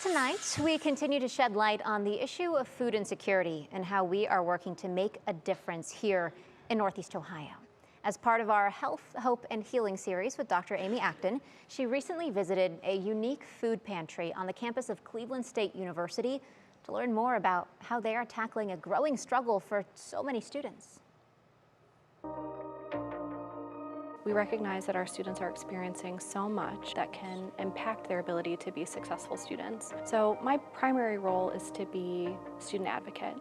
Tonight, we continue to shed light on the issue of food insecurity and how we are working to make a difference here in Northeast Ohio. As part of our Health, Hope, and Healing series with Dr. Amy Acton, she recently visited a unique food pantry on the campus of Cleveland State University to learn more about how they are tackling a growing struggle for so many students. We recognize that our students are experiencing so much that can impact their ability to be successful students. So my primary role is to be student advocate.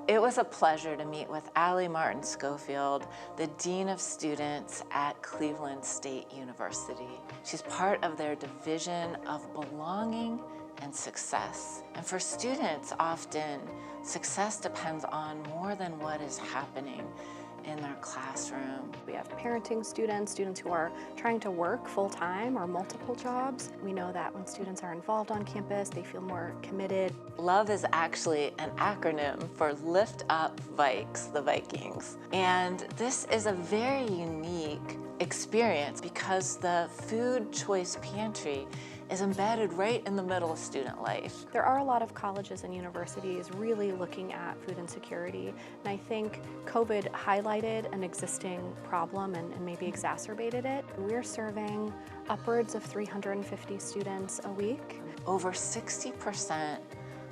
It was a pleasure to meet with Allie Martin Scoufield, the Dean of Students at Cleveland State University. She's part of their Division of Belonging and Success. And for students, often success depends on more than what is happening in their classroom. We have parenting students, students who are trying to work full-time or multiple jobs. We know that when students are involved on campus, they feel more committed. LUV is actually an acronym for Lift Up Vikes, the Vikings. And this is a very unique experience because the food choice pantry is embedded right in the middle of student life. There are a lot of colleges and universities really looking at food insecurity, and I think COVID highlighted an existing problem and maybe exacerbated it. We're serving upwards of 350 students a week. Over 60%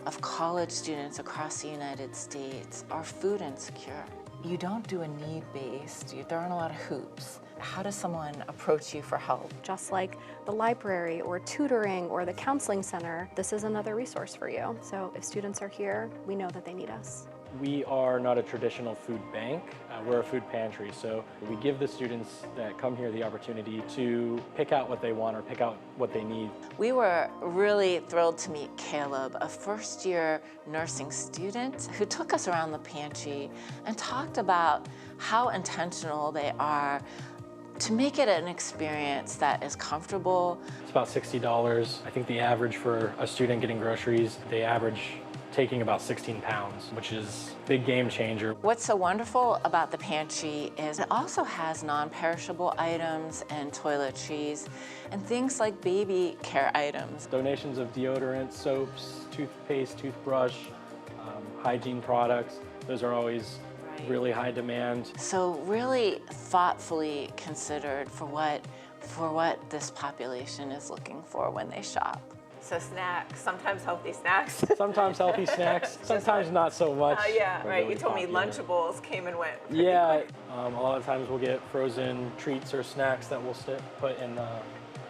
of college students across the United States are food insecure. You don't do a need-based, there aren't a lot of hoops. How does someone approach you for help? Just like the library or tutoring or the counseling center, this is another resource for you. So if students are here, we know that they need us. We are not a traditional food bank, we're a food pantry, so we give the students that come here the opportunity to pick out what they want or pick out what they need. We were really thrilled to meet Caleb, a first-year nursing student who took us around the pantry and talked about how intentional they are to make it an experience that is comfortable. It's about $60. I think the average for a student getting groceries, they average taking about 16 pounds, which is a big game changer. What's so wonderful about the pantry is it also has non-perishable items and toiletries and things like baby care items. Donations of deodorant, soaps, toothpaste, toothbrush, hygiene products, those are always really high demand. So really thoughtfully considered for what this population is looking for when they shop. So snacks, sometimes healthy snacks. Sometimes healthy snacks, sometimes not so much. Yeah, right. Really you told popular. me Lunchables came and went. Yeah, a lot of times we'll get frozen treats or snacks that we'll put in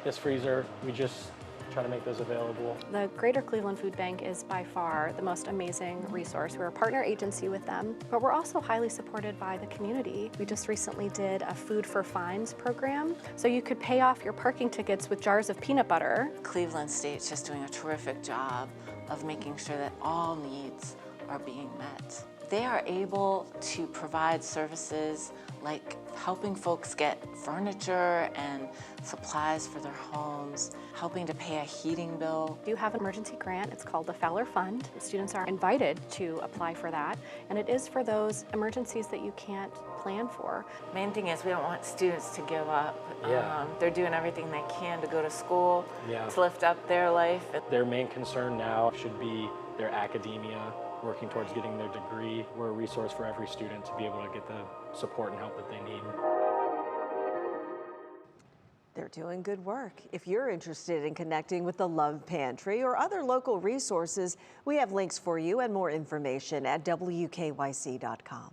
this freezer. We just try to make those available. The Greater Cleveland Food Bank is by far the most amazing resource. We're a partner agency with them, but we're also highly supported by the community. We just recently did a Food for Fines program, so you could pay off your parking tickets with jars of peanut butter. Cleveland State's just doing a terrific job of making sure that all needs are being met. They are able to provide services like helping folks get furniture and supplies for their homes, helping to pay a heating bill. You have an emergency grant, it's called the Fowler Fund. Students are invited to apply for that, and it is for those emergencies that you can't plan for. Main thing is we don't want students to give up. Yeah. They're doing everything they can to go to school, Yeah. to lift up their life. Their main concern now should be their academia, working towards getting their degree. We're a resource for every student to be able to get the support and help that they need. They're doing good work. If you're interested in connecting with the LUV Pantry or other local resources, we have links for you and more information at WKYC.com.